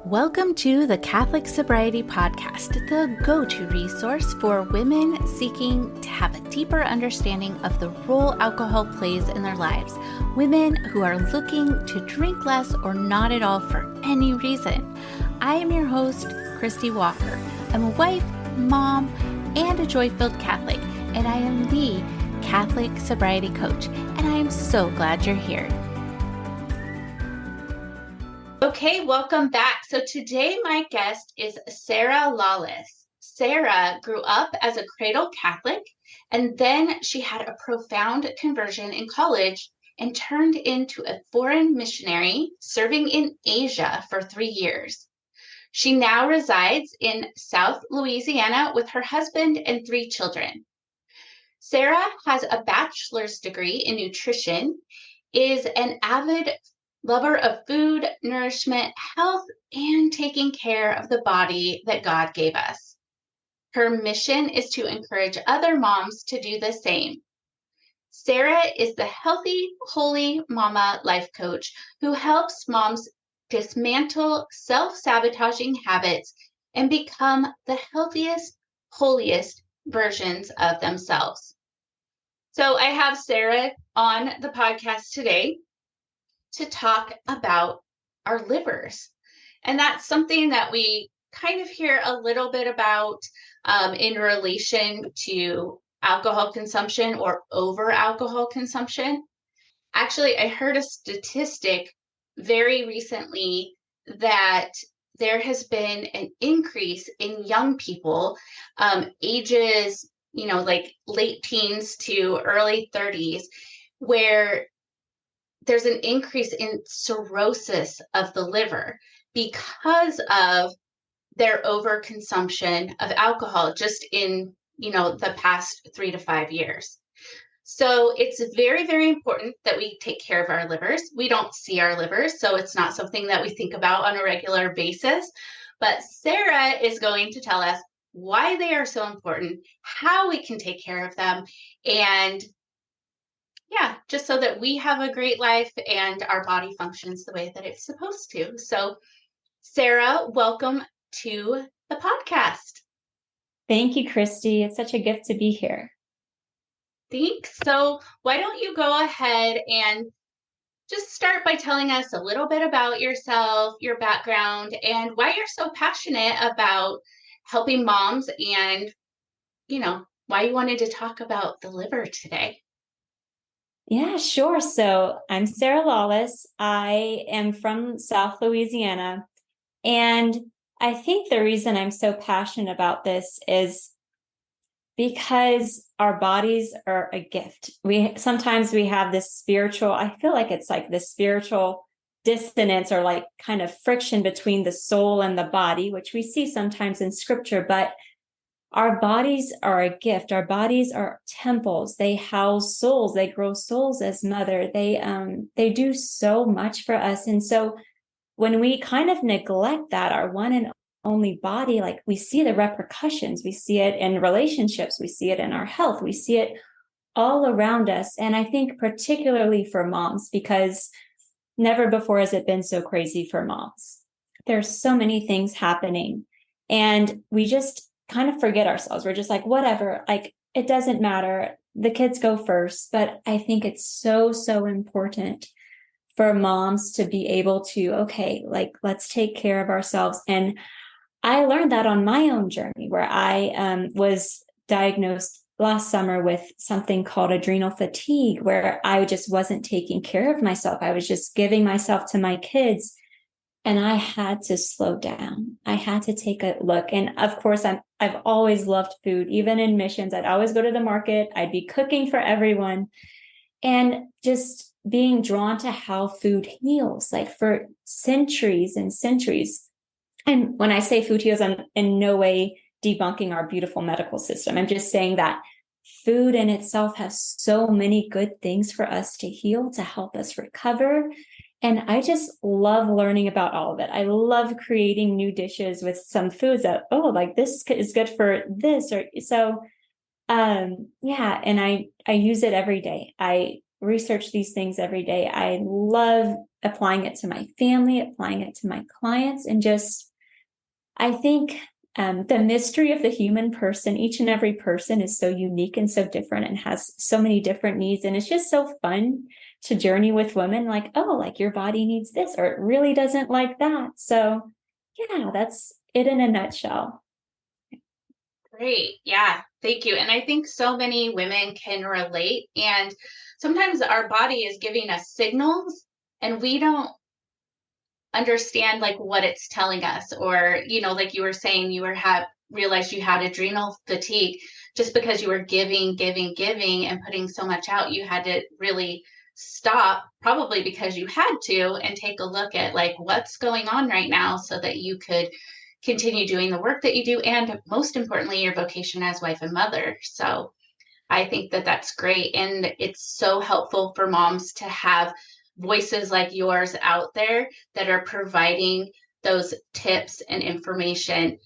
Welcome to the Catholic Sobriety Podcast, the go-to resource for women seeking to have a deeper understanding of the role alcohol plays in their lives. Women who are looking to drink less or not at all for any reason. I am your host, Christy Walker. I'm a wife, mom, and a joy-filled Catholic, and I am the Catholic Sobriety Coach, and I am so glad you're here. Okay, welcome back. So today my guest is Sarah Lawless. Sarah grew up as a cradle Catholic, and then she had a profound conversion in college and turned into a foreign missionary serving in Asia for 3 years. She now resides in South Louisiana with her husband and 3 children. Sarah has a bachelor's degree in nutrition, is an avid lover of food, nourishment, health, and taking care of the body that God gave us. Her mission is to encourage other moms to do the same. Sarah is the Healthy, Holy Mama life coach who helps moms dismantle self-sabotaging habits and become the healthiest, holiest versions of themselves. So I have Sarah on the podcast today to talk about our livers. And that's something that we kind of hear a little bit about in relation to alcohol consumption or over alcohol consumption. Actually, I heard a statistic very recently that there has been an increase in young people, ages, like late teens to early 30s, where there's an increase in cirrhosis of the liver because of their overconsumption of alcohol just in, the past 3 to 5 years. So it's very, very important that we take care of our livers. We don't see our livers, so it's not something that we think about on a regular basis. But Sarah is going to tell us why they are so important, how we can take care of them, and just so that we have a great life and our body functions the way that it's supposed to. So, Sarah, welcome to the podcast. Thank you, Christy. It's such a gift to be here. Thanks. So why don't you go ahead and just start by telling us a little bit about yourself, your background, and why you're so passionate about helping moms and, why you wanted to talk about the liver today. Yeah, sure. So I'm Sarah Lawless. I am from South Louisiana. And I think the reason I'm so passionate about this is because our bodies are a gift. Sometimes we have this spiritual, I feel like it's like this spiritual dissonance or like kind of friction between the soul and the body, which we see sometimes in scripture, but our bodies are a gift. Our bodies are temples. They house souls. They grow souls as mother. They do so much for us. And so when we kind of neglect that, our one and only body, like we see the repercussions. We see it in relationships. We see it in our health. We see it all around us. And I think particularly for moms, because never before has it been so crazy for moms. There's so many things happening, and we just kind of forget ourselves. We're just like, whatever, like it doesn't matter. The kids go first. But I think it's so, so important for moms to be able to, okay, like let's take care of ourselves. And I learned that on my own journey where I was diagnosed last summer with something called adrenal fatigue, where I just wasn't taking care of myself. I was just giving myself to my kids. And I had to slow down. I had to take a look. And of course, I've always loved food. Even in missions, I'd always go to the market. I'd be cooking for everyone. And just being drawn to how food heals, like for centuries and centuries. And when I say food heals, I'm in no way debunking our beautiful medical system. I'm just saying that food in itself has so many good things for us to heal, to help us recover. And I just love learning about all of it. I love creating new dishes with some foods that, like this is good for this. Or so, and I use it every day. I research these things every day. I love applying it to my family, applying it to my clients, and just, I think the mystery of the human person, each and every person is so unique and so different and has so many different needs. And it's just so fun to journey with women, like, oh, like your body needs this, or it really doesn't like that. So yeah, that's it in a nutshell. Great. Yeah. Thank you. And I think so many women can relate. And sometimes our body is giving us signals and we don't understand like what it's telling us, or like you were saying, you were have realized you had adrenal fatigue just because you were giving and putting so much out. You had to really stop, probably because you had to, and take a look at like what's going on right now so that you could continue doing the work that you do, and most importantly your vocation as wife and mother. So I think that that's great. And it's so helpful for moms to have voices like yours out there that are providing those tips and information,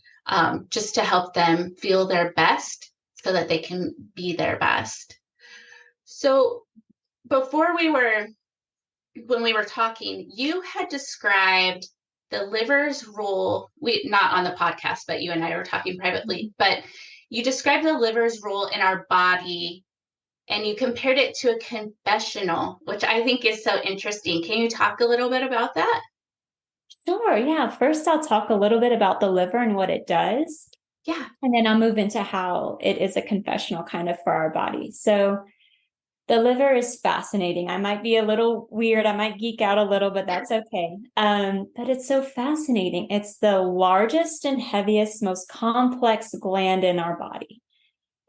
just to help them feel their best so that they can be their best. So before when we were talking, you had described the liver's role, we not on the podcast, but you and I were talking privately, but you described the liver's role in our body and you compared it to a confessional, which I think is so interesting. Can you talk a little bit about that? Sure. Yeah. First, I'll talk a little bit about the liver and what it does. Yeah. And then I'll move into how it is a confessional kind of for our body. So the liver is fascinating. I might be a little weird. I might geek out a little, but that's okay. But it's so fascinating. It's the largest and heaviest, most complex gland in our body.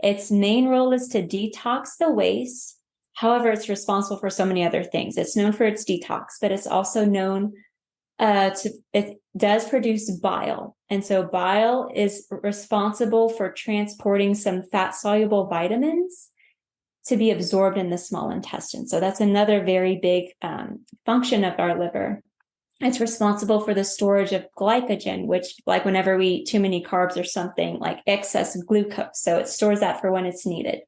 Its main role is to detox the waste. However, it's responsible for so many other things. It's known for its detox, but it's also known it does produce bile. And so bile is responsible for transporting some fat-soluble vitamins to be absorbed in the small intestine. So that's another very big function of our liver. It's responsible for the storage of glycogen, which, like whenever we eat too many carbs or something, like excess glucose. So it stores that for when it's needed.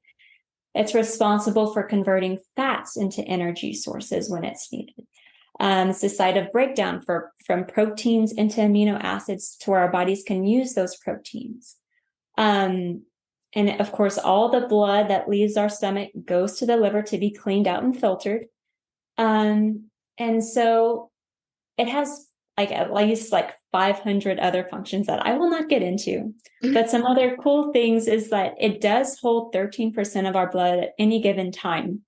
It's responsible for converting fats into energy sources when it's needed. It's the site of breakdown from proteins into amino acids to where our bodies can use those proteins. And of course, all the blood that leaves our stomach goes to the liver to be cleaned out and filtered. And so it has like at least like 500 other functions that I will not get into. But some other cool things is that it does hold 13% of our blood at any given time.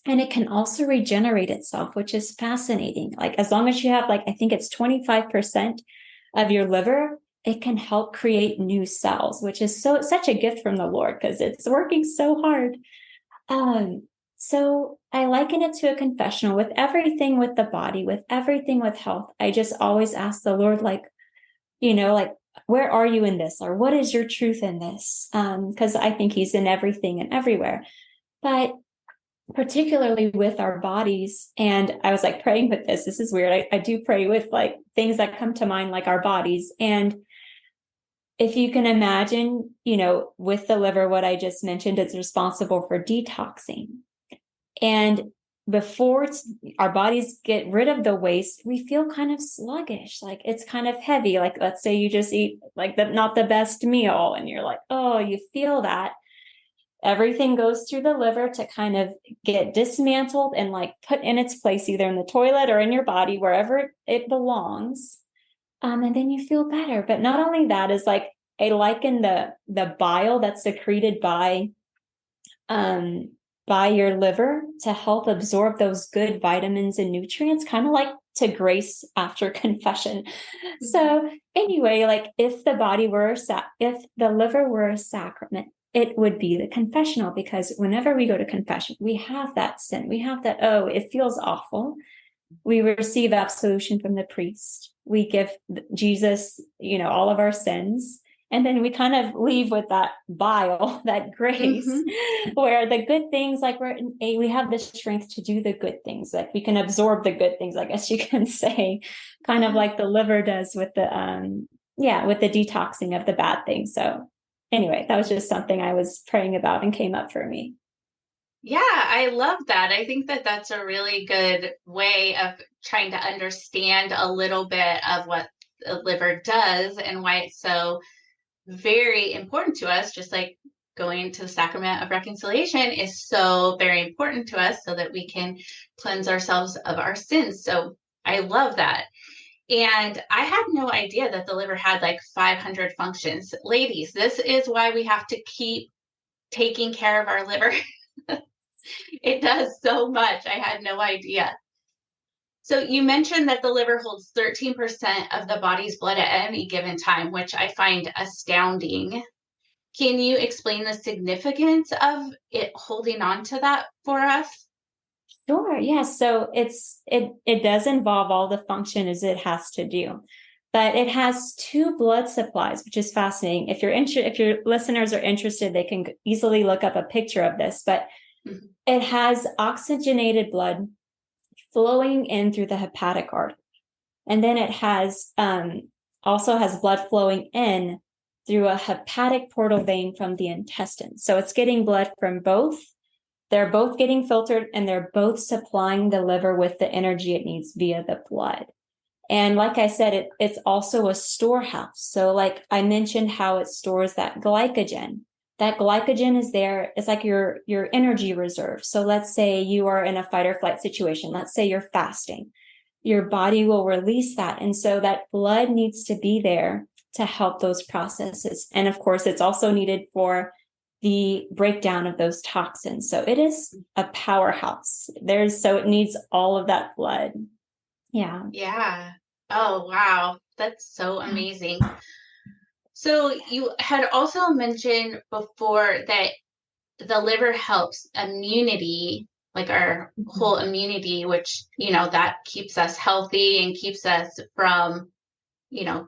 And it can also regenerate itself, which is fascinating. Like as long as you have, like, I think it's 25% of your liver, it can help create new cells, which is such a gift from the Lord because it's working so hard. So I liken it to a confessional with everything with the body, with everything with health. I just always ask the Lord, like, like, where are you in this? Or what is your truth in this? Because I think he's in everything and everywhere. But particularly with our bodies. And I was like praying with this. This is weird. I do pray with like things that come to mind, like our bodies. And if you can imagine, with the liver, what I just mentioned, it's responsible for detoxing. And before our bodies get rid of the waste, we feel kind of sluggish, like it's kind of heavy. Like, let's say you just eat like not the best meal and you're like, oh, you feel that. Everything goes through the liver to kind of get dismantled and like put in its place, either in the toilet or in your body, wherever it belongs. And then you feel better. But not only that, is like I liken the bile that's secreted by your liver to help absorb those good vitamins and nutrients, kind of like to grace after confession. So anyway, like if the liver were a sacrament, it would be the confessional, because whenever we go to confession, we have that sin. We have that, oh, it feels awful. We receive absolution from the priest. We give Jesus, all of our sins. And then we kind of leave with that bile, that grace, where the good things, like we have the strength to do the good things. Like we can absorb the good things, I guess you can say, kind of like the liver does with with the detoxing of the bad things. So anyway, that was just something I was praying about and came up for me. Yeah, I love that. I think that that's a really good way of trying to understand a little bit of what the liver does and why it's so very important to us, just like going to the sacrament of reconciliation is so very important to us so that we can cleanse ourselves of our sins. So I love that. And I had no idea that the liver had like 500 functions. Ladies, this is why we have to keep taking care of our liver. It does so much. I had no idea. So you mentioned that the liver holds 13% of the body's blood at any given time, which I find astounding. Can you explain the significance of it holding on to that for us? Sure. Yeah. So it does involve all the function as it has to do, but it has two blood supplies, which is fascinating. If your listeners are interested, they can easily look up a picture of this. But Mhm. it has oxygenated blood flowing in through the hepatic artery, and then it has also has blood flowing in through a hepatic portal vein from the intestine. So it's getting blood from both. They're both getting filtered and they're both supplying the liver with the energy it needs via the blood. And like I said, it's also a storehouse. So like I mentioned how it stores that glycogen. That glycogen is there. It's like your energy reserve. So let's say you are in a fight or flight situation. Let's say you're fasting. Your body will release that. And so that blood needs to be there to help those processes. And of course, it's also needed for the breakdown of those toxins. So it is a powerhouse. So it needs all of that blood. Yeah. Yeah. Oh, wow. That's so amazing. So you had also mentioned before that the liver helps immunity, like our whole immunity, which, that keeps us healthy and keeps us from,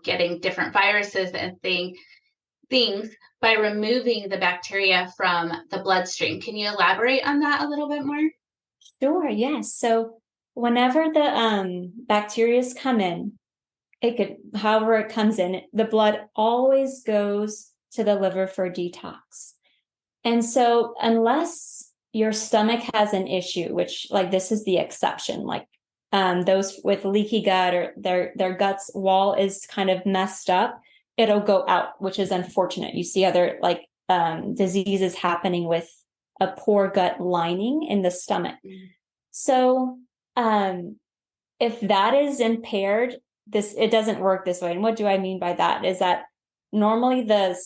getting different viruses and things by removing the bacteria from the bloodstream. Can you elaborate on that a little bit more? Sure. Yes. So whenever the bacterias come in, however it comes in, the blood always goes to the liver for detox. And so unless your stomach has an issue, which like this is the exception, like those with leaky gut or their guts wall is kind of messed up, it'll go out, which is unfortunate. You see other like diseases happening with a poor gut lining in the stomach. So if that is impaired, it doesn't work this way. And what do I mean by that? Is that normally the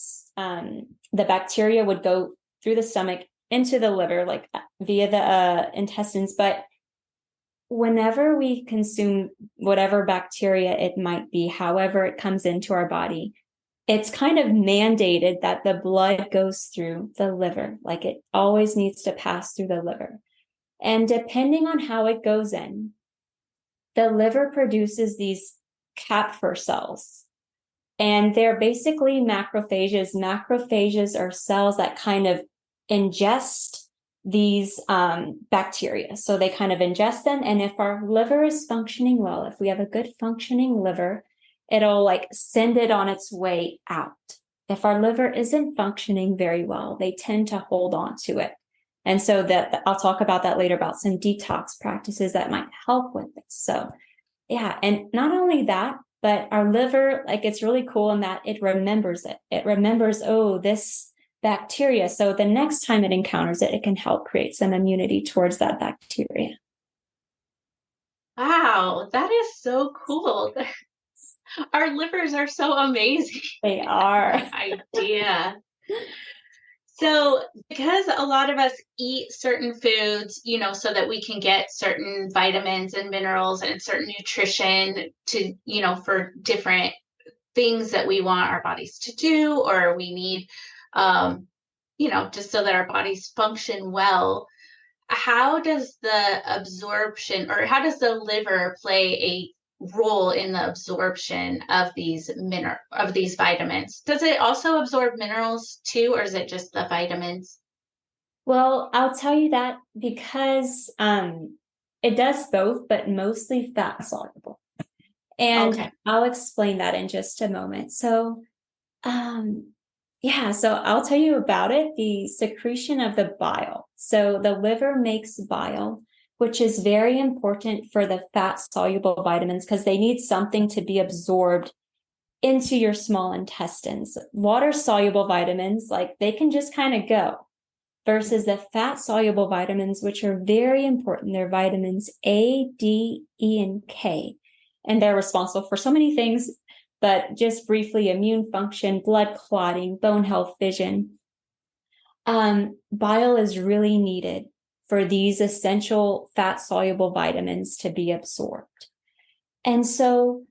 bacteria would go through the stomach into the liver, like via the intestines. But whenever we consume whatever bacteria it might be, however it comes into our body, it's kind of mandated that the blood goes through the liver. Like it always needs to pass through the liver. And depending on how it goes in, the liver produces these Kapfer cells. And they're basically macrophages. Macrophages are cells that kind of ingest these bacteria. So they kind of ingest them. And if our liver is functioning well, if we have a good functioning liver, it'll like send it on its way out. If our liver isn't functioning very well, they tend to hold on to it. And so that I'll talk about that later about some detox practices that might help with this. So yeah. And not only that, but our liver, like it's really cool in that it remembers it. It remembers, oh, this bacteria. So the next time it encounters it, it can help create some immunity towards that bacteria. Wow, that is so cool. Our livers are so amazing. They No are. idea. So, because a lot of us eat certain foods, so that we can get certain vitamins and minerals and certain nutrition to, for different things that we want our bodies to do, or we need, just so that our bodies function well. How does the absorption or how does the liver play a role in the absorption of these vitamins? Does it also absorb minerals too, or is it just the vitamins? Well, I'll tell you that because it does both, but mostly fat soluble. And Okay. I'll explain that in just a moment. So yeah, so I'll tell you about it, the secretion of the bile. So the liver makes bile, which is very important for the fat-soluble vitamins because they need something to be absorbed into your small intestines. Water-soluble vitamins, like they can just kind of go, versus the fat-soluble vitamins, which are very important. They're vitamins A, D, E, and K. And they're responsible for so many things, but just briefly, immune function, blood clotting, bone health, vision. Bile is really needed for these essential fat-soluble vitamins to be absorbed. And so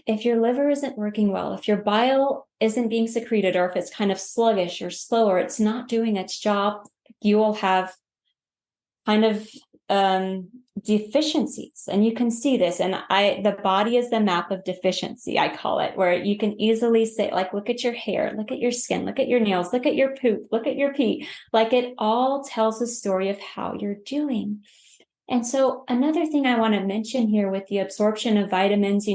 if your liver isn't working well, if your bile isn't being secreted, or if it's kind of sluggish or slow, or it's not doing its job, you will have kind of deficiencies. And you can see this. And the body is the map of deficiency, I call it, where you can easily say, like, look at your hair, look at your skin, look at your nails, look at your poop, look at your pee. Like, it all tells a story of how you're doing. And so another thing I want to mention here with the absorption of vitamins,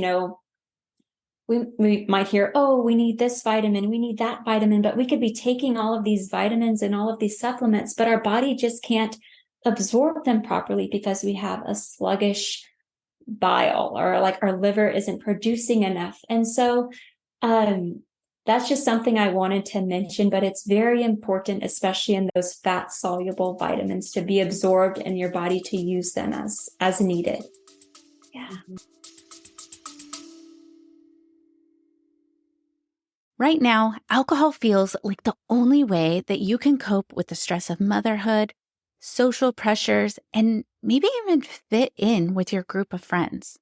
we might hear, oh, we need this vitamin, we need that vitamin, but we could be taking all of these vitamins and all of these supplements, but our body just can't absorb them properly because we have a sluggish bile, or like our liver isn't producing enough. And so that's just something I wanted to mention, but it's very important, especially in those fat-soluble vitamins, to be absorbed and your body to use them as needed. Yeah. Right now, alcohol feels like the only way that you can cope with the stress of motherhood, social pressures, and maybe even fit in with your group of friends.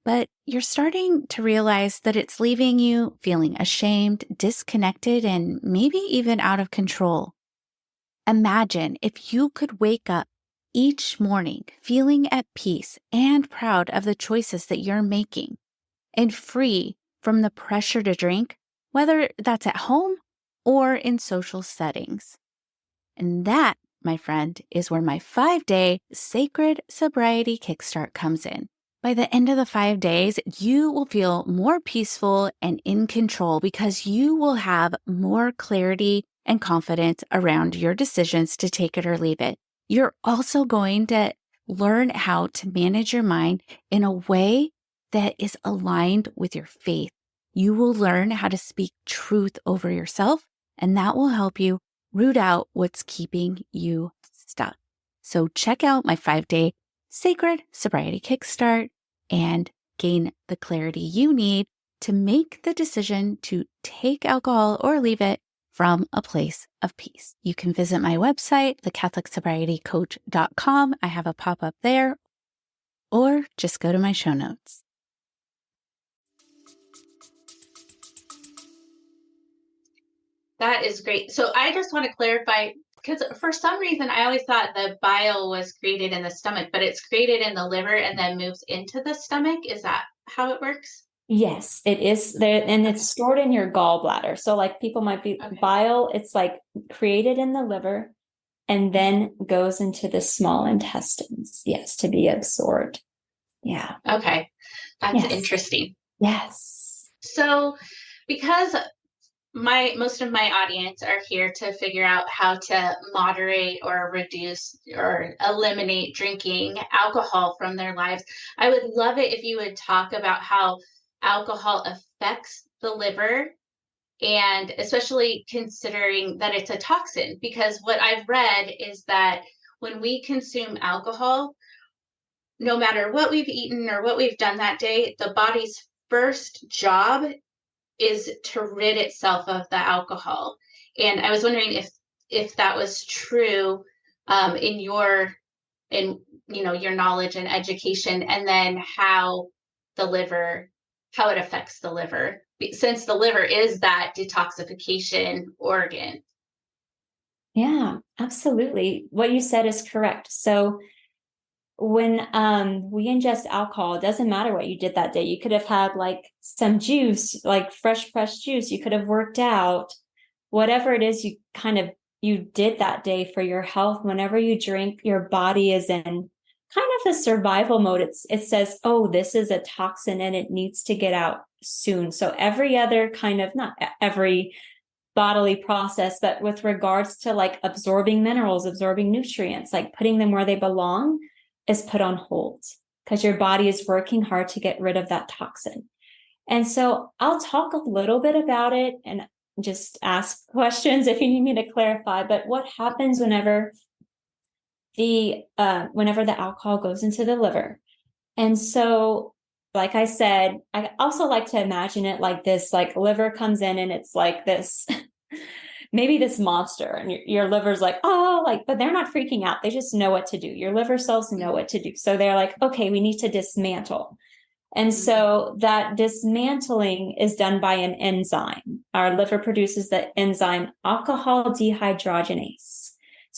But you're starting to realize that it's leaving you feeling ashamed, disconnected, and maybe even out of control. Imagine if you could wake up each morning feeling at peace and proud of the choices that you're making, and free from the pressure to drink, whether that's at home or in social settings. And that, my friend, is where my 5-day Sacred Sobriety Kickstart comes in. By the end of the 5 days, you will feel more peaceful and in control because you will have more clarity and confidence around your decisions to take it or leave it. You're also going to learn how to manage your mind in a way that is aligned with your faith. You will learn how to speak truth over yourself, and that will help you root out what's keeping you stuck. So check out my 5-day Sacred Sobriety Kickstart and gain the clarity you need to make the decision to take alcohol or leave it from a place of peace. You can visit my website, thecatholicsobrietycoach.com. I have a pop-up there, or just go to my show notes. That is great. So I just want to clarify, because for some reason I always thought the bile was created in the stomach, but it's created in the liver and then moves into the stomach. Is that how it works? Yes, it is there, and it's stored in your gallbladder. So like people might be bile, it's like created in the liver and then goes into the small intestines. Yes, to be absorbed. Yeah. Okay. That's interesting. Yes. So because most of my audience are here to figure out how to moderate or reduce or eliminate drinking alcohol from their lives, I would love it if you would talk about how alcohol affects the liver, and especially considering that it's a toxin, because what I've read is that when we consume alcohol, no matter what we've eaten or what we've done that day, the body's first job is to rid itself of the alcohol. And I was wondering if that was true in your knowledge and education, and then how it affects the liver, since the liver is that detoxification organ. Yeah, absolutely. What you said is correct. So when we ingest alcohol, it doesn't matter what you did that day. You could have had like some juice, like fresh pressed juice. You could have worked out, whatever it is you did that day for your health. Whenever you drink, your body is in kind of a survival mode. It says, oh, this is a toxin and it needs to get out soon. So every other kind of, not every bodily process, but with regards to like absorbing minerals, absorbing nutrients, like putting them where they belong is put on hold because your body is working hard to get rid of that toxin. And so I'll talk a little bit about it and just ask questions if you need me to clarify. But what happens whenever the alcohol goes into the liver? And so, like I said, I also like to imagine it like this, like liver comes in and it's like this, maybe this monster, and your liver's like, oh, like, but they're not freaking out. They just know what to do. Your liver cells know what to do. So they're like, okay, we need to dismantle. And so that dismantling is done by an enzyme. Our liver produces the enzyme alcohol dehydrogenase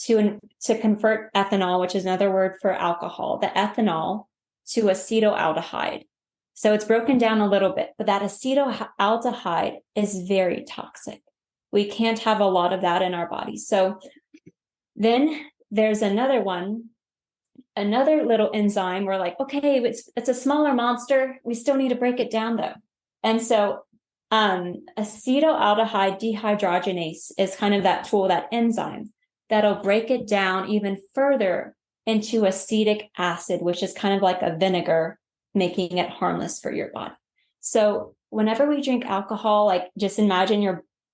to convert ethanol, which is another word for alcohol, the ethanol to acetaldehyde. So it's broken down a little bit, but that acetaldehyde is very toxic. We can't have a lot of that in our body. So then there's another little enzyme. We're like, okay, it's a smaller monster. We still need to break it down though. And so acetaldehyde dehydrogenase is kind of that tool, that enzyme that'll break it down even further into acetic acid, which is kind of like a vinegar, making it harmless for your body. So whenever we drink alcohol, like just imagine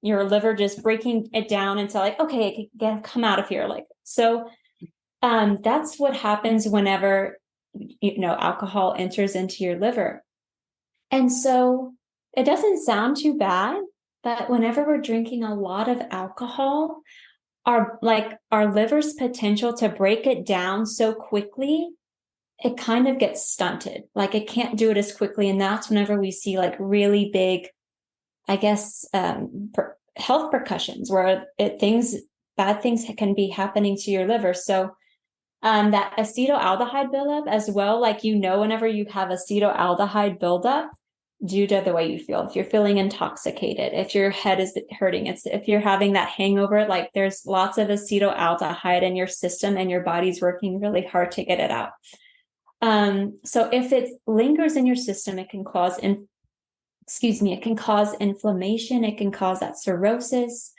your liver just breaking it down into like, okay, it can come out of here. Like, so that's what happens whenever, alcohol enters into your liver. And so it doesn't sound too bad, but whenever we're drinking a lot of alcohol, our liver's potential to break it down so quickly, it kind of gets stunted. Like it can't do it as quickly. And that's whenever we see like really big, I guess, health repercussions where bad things can be happening to your liver. So that acetaldehyde buildup as well, like, whenever you have acetaldehyde buildup due to the way you feel, if you're feeling intoxicated, if your head is hurting, if you're having that hangover, like there's lots of acetaldehyde in your system and your body's working really hard to get it out. So if it lingers in your system, it can cause inflammation. It can cause that cirrhosis.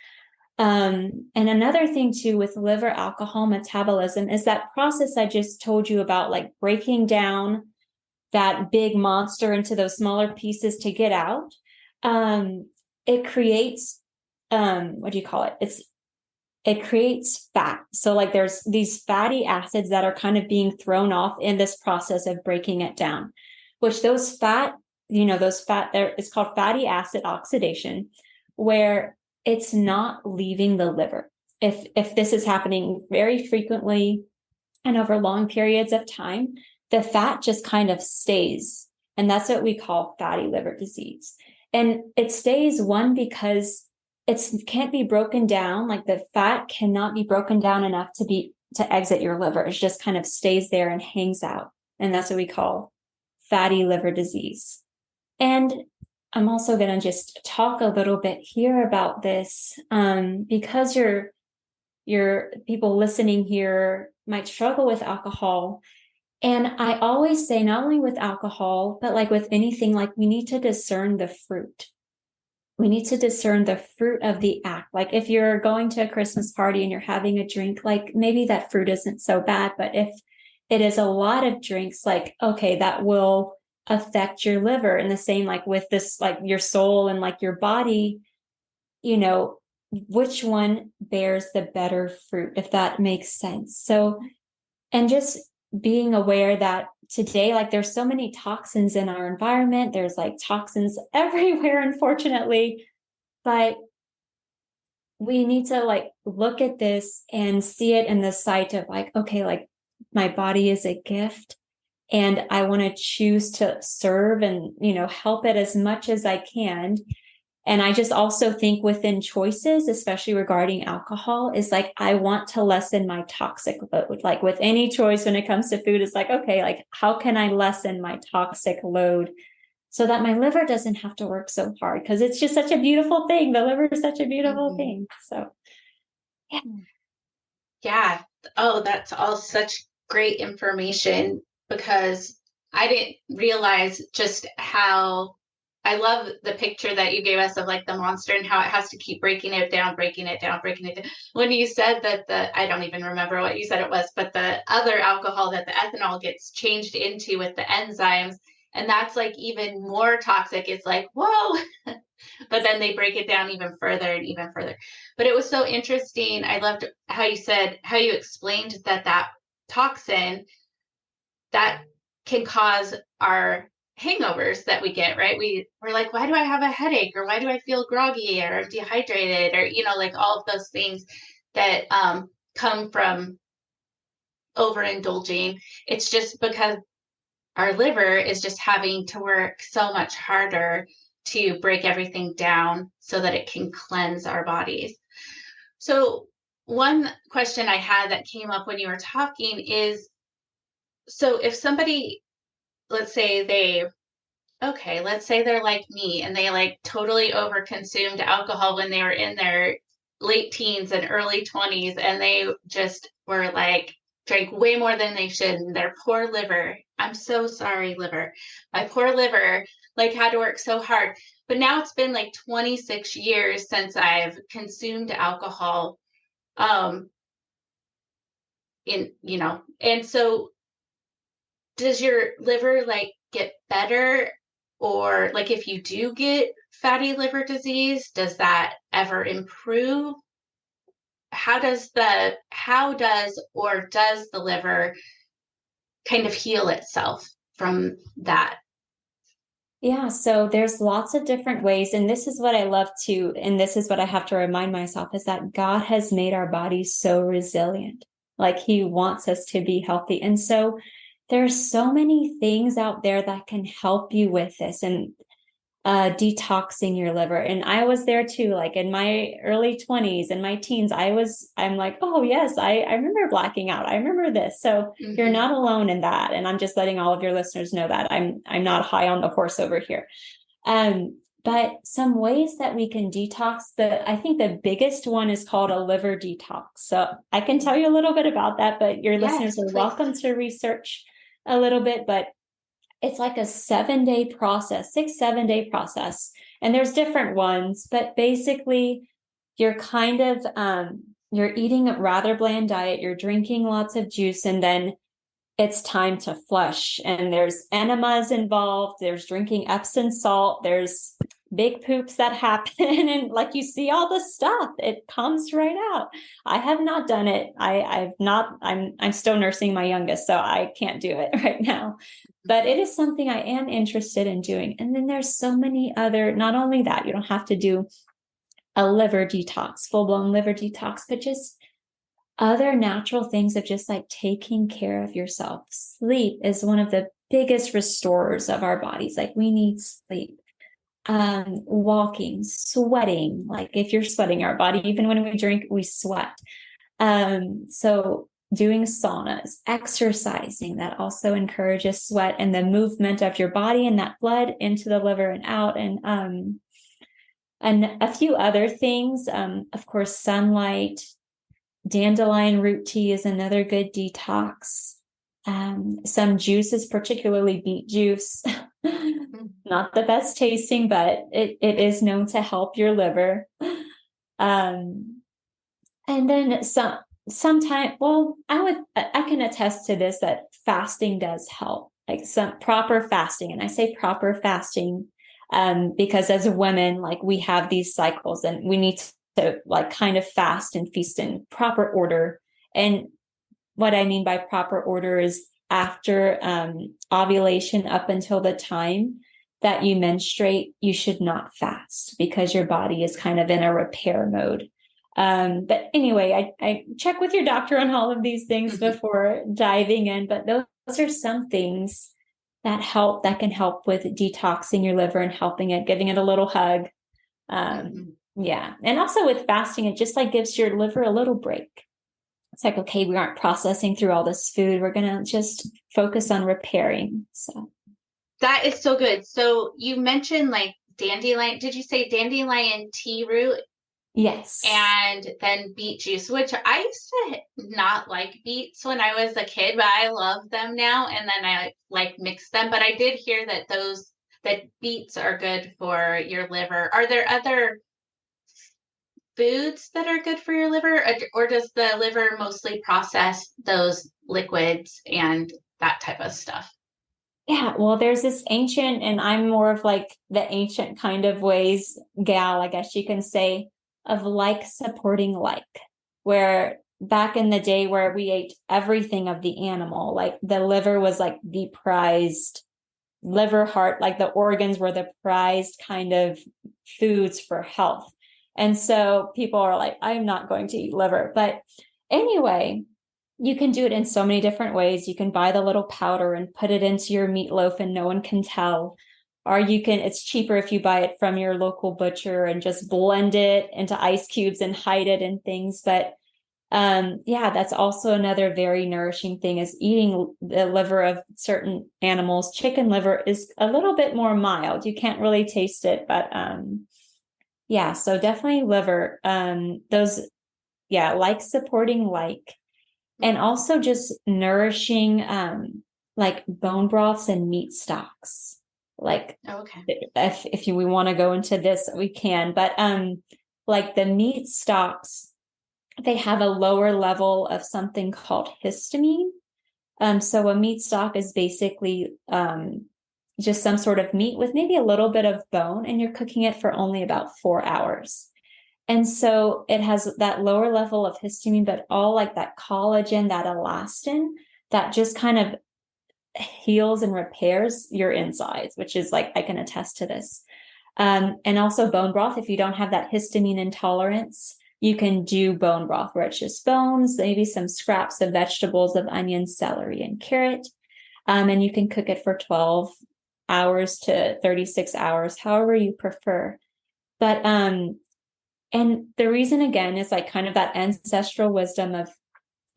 And another thing too with liver alcohol metabolism is that process I just told you about, like breaking down that big monster into those smaller pieces to get out. It creates, what do you call it? It creates fat. So like there's these fatty acids that are kind of being thrown off in this process of breaking it down, which those fat there is called fatty acid oxidation, where it's not leaving the liver. If this is happening very frequently and over long periods of time, the fat just kind of stays. And that's what we call fatty liver disease. And it stays, because it can't be broken down. Like the fat cannot be broken down enough to exit your liver. It just kind of stays there and hangs out. And that's what we call fatty liver disease. And I'm also going to just talk a little bit here about this, because your people listening here might struggle with alcohol. And I always say, not only with alcohol, but like with anything, like we need to discern the fruit. We need to discern the fruit of the act. Like if you're going to a Christmas party and you're having a drink, like maybe that fruit isn't so bad. But if it is a lot of drinks, like, okay, that will affect your liver. And the same, like with this, like your soul and like your body, which one bears the better fruit, if that makes sense. So, and just being aware that today, like there's so many toxins in our environment. There's like toxins everywhere, unfortunately, but we need to like look at this and see it in the sight of like, okay, like my body is a gift and I want to choose to serve and, help it as much as I can. And I just also think within choices, especially regarding alcohol, is like, I want to lessen my toxic load. Like with any choice when it comes to food, it's like, okay, like how can I lessen my toxic load so that my liver doesn't have to work so hard? Because it's just such a beautiful thing. The liver is such a beautiful thing. So, yeah. Yeah. Oh, that's all such great information, because I didn't realize just how I love the picture that you gave us of like the monster and how it has to keep breaking it down, breaking it down, breaking it down. When you said that I don't even remember what you said it was, but the other alcohol that the ethanol gets changed into with the enzymes, and that's like even more toxic. It's like, whoa. But then they break it down even further and even further. But it was so interesting. I loved how you explained that toxin that can cause our hangovers that we get, right? We're like, why do I have a headache, or why do I feel groggy or dehydrated, or like all of those things that come from overindulging. It's just because our liver is just having to work so much harder to break everything down so that it can cleanse our bodies. So one question I had that came up when you were talking is, so if somebody, let's say they're like me and they like totally overconsumed alcohol when they were in their late teens and early 20s, and they just were like drank way more than they should, and their poor liver, I'm so sorry, liver, my poor liver, like had to work so hard. But now it's been like 26 years since I've consumed alcohol, and so does your liver like get better, or like if you do get fatty liver disease, does that ever improve? Does the liver kind of heal itself from that? Yeah, so there's lots of different ways. And this is what I love to, and this is what I have to remind myself, is that God has made our bodies so resilient. Like he wants us to be healthy. And so there's so many things out there that can help you with this and detoxing your liver. And I was there too, like in my early 20s and my teens, I'm like, oh yes, I remember blacking out. I remember this. So you're not alone in that. And I'm just letting all of your listeners know that I'm not high on the horse over here. But some ways that we can detox, I think the biggest one is called a liver detox. So I can tell you a little bit about that, but your listeners are welcome to research a little bit. But it's like a 7-day process, 7 day process. And there's different ones, but basically you're kind of, you're eating a rather bland diet. You're drinking lots of juice, and then it's time to flush. And there's enemas involved. There's drinking Epsom salt. There's big poops that happen. And like you see all the stuff, it comes right out. I have not done it. I'm still nursing my youngest, so I can't do it right now. But it is something I am interested in doing. And then there's so many other, not only that, you don't have to do a liver detox, full-blown liver detox, but just other natural things of just like taking care of yourself. Sleep is one of the biggest restorers of our bodies. Like we need sleep. Walking, sweating, like if you're sweating, our body, even when we drink, we sweat. So doing saunas, exercising, that also encourages sweat and the movement of your body and that blood into the liver and out. And a few other things, of course, sunlight, dandelion root tea is another good detox. Some juices, particularly beet juice, not the best tasting, but it is known to help your liver. And then sometimes, well, I can attest to this, that fasting does help, like some proper fasting. And I say proper fasting, because as women, like we have these cycles and we need to like kind of fast and feast in proper order. And what I mean by proper order is after ovulation up until the time that you menstruate, you should not fast because your body is kind of in a repair mode. But anyway, I check with your doctor on all of these things before diving in, but those are some things that can help with detoxing your liver and helping it, giving it a little hug. Yeah. And also with fasting, it just like gives your liver a little break. It's like, okay, we aren't processing through all this food. We're going to just focus on repairing. So that is so good. So you mentioned like dandelion. Did you say dandelion tea root? Yes. And then beet juice, which I used to not like beets when I was a kid, but I love them now. And then I like mix them. But I did hear that that beets are good for your liver. Are there other foods that are good for your liver, or does the liver mostly process those liquids and that type of stuff? Yeah, well, there's this ancient, and I'm more of like the ancient kind of ways gal, I guess you can say, of like supporting like, where back in the day where we ate everything of the animal, like the liver was like the prized liver, heart, like the organs were the prized kind of foods for health. And so people are like, I'm not going to eat liver. But anyway, you can do it in so many different ways. You can buy the little powder and put it into your meatloaf and no one can tell. Or you can, it's cheaper if you buy it from your local butcher and just blend it into ice cubes and hide it in things. But yeah, that's also another very nourishing thing, is eating the liver of certain animals. Chicken liver is a little bit more mild. You can't really taste it, but yeah, so definitely liver. Those, yeah, like supporting like, and also just nourishing like bone broths and meat stocks. Like Okay. if we want to go into this, we can, but like the meat stocks, they have a lower level of something called histamine. So a meat stock is basically just some sort of meat with maybe a little bit of bone, and you're cooking it for only about 4 hours. And so it has that lower level of histamine, but all like that collagen, that elastin, that just kind of heals and repairs your insides, which is like, I can attest to this. And also bone broth, if you don't have that histamine intolerance, you can do bone broth where it's just bones, maybe some scraps of vegetables of onion, celery, and carrot. And you can cook it for 12 hours to 36 hours, however you prefer. But and the reason, again, is like kind of that ancestral wisdom of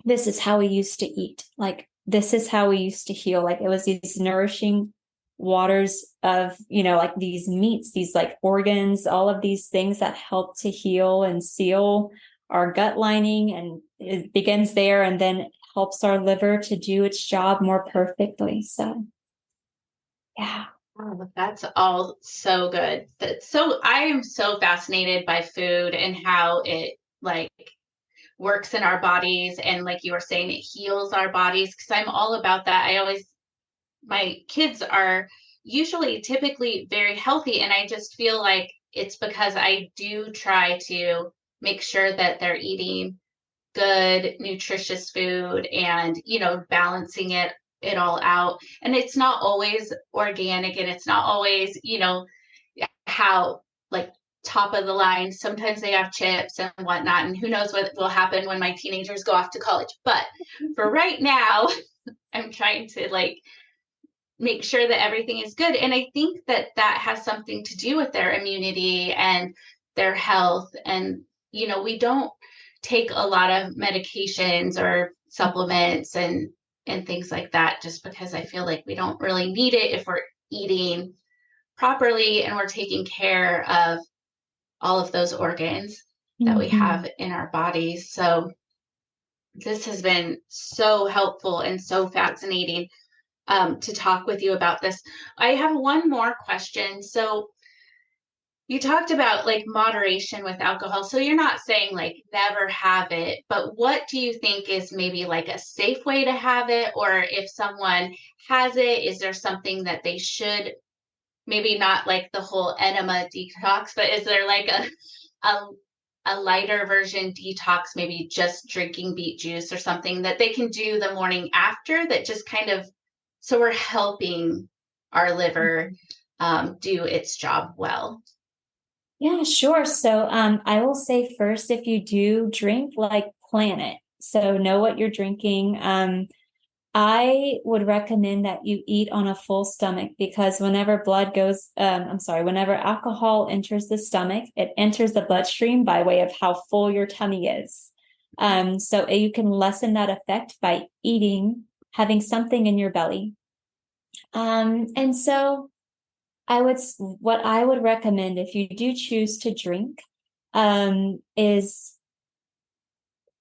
this is how we used to eat. Like this is how we used to heal. Like it was these nourishing waters of, you know, like these meats, these like organs, all of these things that help to heal and seal our gut lining. And it begins there and then helps our liver to do its job more perfectly. So, yeah. Oh, that's all so good. I am so fascinated by food and how it like works in our bodies, and like you were saying, it heals our bodies, because I'm all about that. My kids are usually typically very healthy, and I just feel like it's because I do try to make sure that they're eating good, nutritious food, and, balancing it all out. And it's not always organic, and it's not always, how like top of the line. Sometimes they have chips and whatnot, and who knows what will happen when my teenagers go off to college. But for right now, I'm trying to like make sure that everything is good. And I think that that has something to do with their immunity and their health. And, we don't take a lot of medications or supplements and things like that, just because I feel like we don't really need it if we're eating properly and we're taking care of all of those organs that we have in our bodies. So this has been so helpful and so fascinating to talk with you about this. I have one more question. So you talked about like moderation with alcohol. So you're not saying like never have it, but what do you think is maybe like a safe way to have it? Or if someone has it, is there something that they should, maybe not like the whole enema detox, but is there like a, a lighter version detox, maybe just drinking beet juice or something that they can do the morning after, that just kind of, so we're helping our liver do its job well? Yeah, sure. So I will say first, if you do drink, like plan it. So know what you're drinking. I would recommend that you eat on a full stomach, because whenever whenever alcohol enters the stomach, it enters the bloodstream by way of how full your tummy is. So you can lessen that effect by having something in your belly. And so what I would recommend if you do choose to drink, is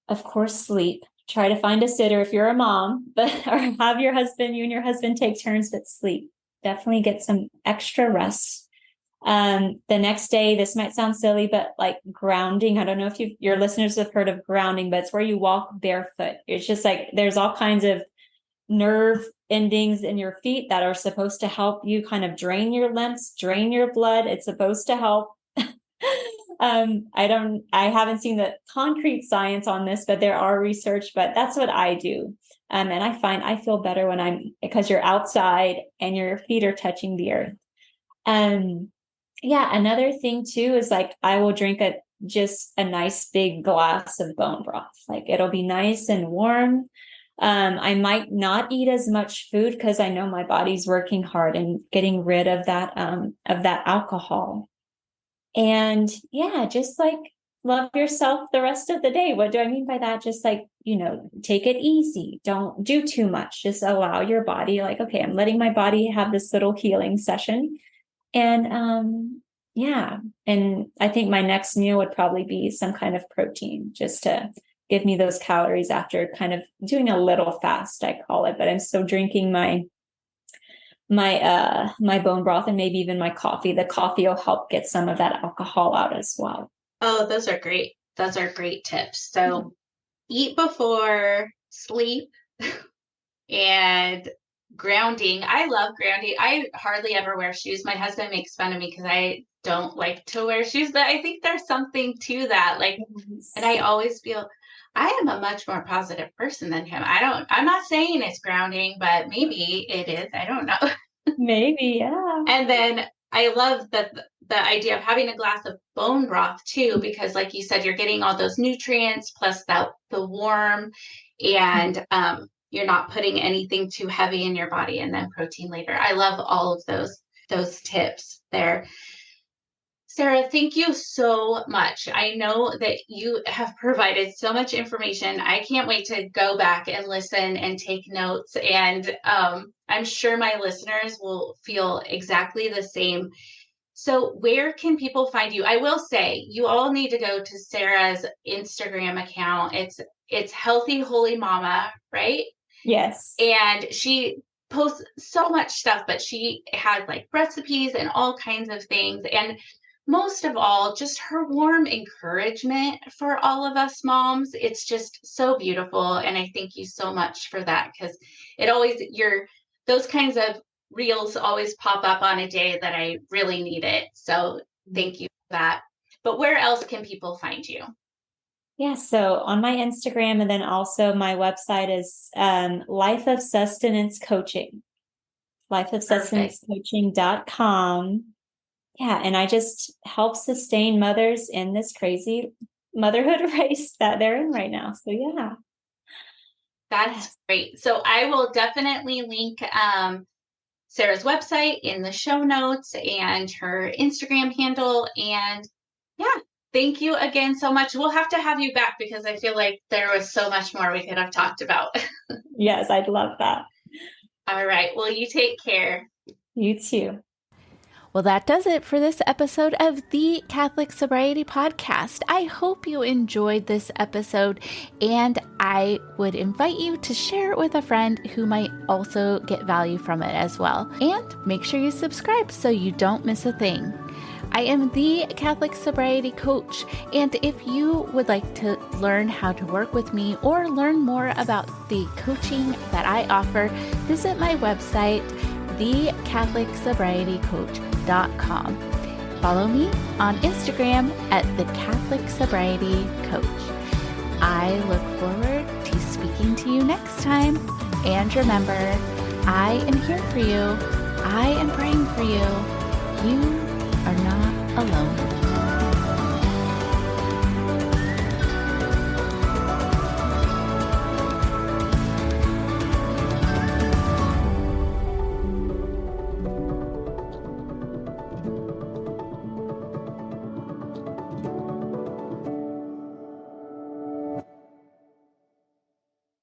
of course sleep. Try to find a sitter if you're a mom, but or have you and your husband take turns, but sleep. definitely get some extra rest. The next day, this might sound silly, but like grounding, I don't know if your listeners have heard of grounding, but it's where you walk barefoot. It's just like, there's all kinds of nerve endings in your feet that are supposed to help you kind of drain your lymph, drain your blood. It's supposed to help. I haven't seen the concrete science on this, but there are research, but that's what I do. And I find I feel better because you're outside and your feet are touching the earth. Yeah, another thing too is like, I will drink just a nice big glass of bone broth. Like, it'll be nice and warm. I might not eat as much food because I know my body's working hard and getting rid of that alcohol. And yeah, just like love yourself the rest of the day. What do I mean by that? Just like, take it easy. Don't do too much. Just allow your body, like, okay, I'm letting my body have this little healing session. And yeah, and I think my next meal would probably be some kind of protein, just to give me those calories after kind of doing a little fast, I call it. But I'm still drinking my bone broth and maybe even my coffee. The coffee will help get some of that alcohol out as well. Oh, those are great. Those are great tips. So eat before sleep and grounding. I love grounding. I hardly ever wear shoes. My husband makes fun of me because I don't like to wear shoes, but I think there's something to that. Like, and I always feel I am a much more positive person than him. I'm not saying it's grounding, but maybe it is. I don't know. Maybe, yeah. And then I love the idea of having a glass of bone broth too, because like you said, you're getting all those nutrients plus the warm, and you're not putting anything too heavy in your body, and then protein later. I love all of those tips there. Sarah, thank you so much. I know that you have provided so much information. I can't wait to go back and listen and take notes. And I'm sure my listeners will feel exactly the same. So where can people find you? I will say you all need to go to Sarah's Instagram account. It's Healthy Holy Mama, right? Yes. And she posts so much stuff, but she has like recipes and all kinds of things. And most of all, just her warm encouragement for all of us moms. It's just so beautiful. And I thank you so much for that, because those kinds of reels always pop up on a day that I really need it. So thank you for that. But where else can people find you? Yeah, so on my Instagram, and then also my website is Life of Sustenance Coaching, lifeofsustenancecoaching.com. Yeah, and I just help sustain mothers in this crazy motherhood race that they're in right now. So yeah. That's great. So I will definitely link Sarah's website in the show notes and her Instagram handle. And yeah, thank you again so much. We'll have to have you back because I feel like there was so much more we could have talked about. Yes, I'd love that. All right. Well, you take care. You too. Well, that does it for this episode of the Catholic Sobriety Podcast. I hope you enjoyed this episode, and I would invite you to share it with a friend who might also get value from it as well. And make sure you subscribe so you don't miss a thing. I am the Catholic Sobriety Coach, and if you would like to learn how to work with me or learn more about the coaching that I offer, visit my website, thecatholicsobrietycoach.com. Follow me on Instagram at the Catholic Sobriety Coach. I look forward to speaking to you next time. And remember, I am here for you. I am praying for you. You are not alone.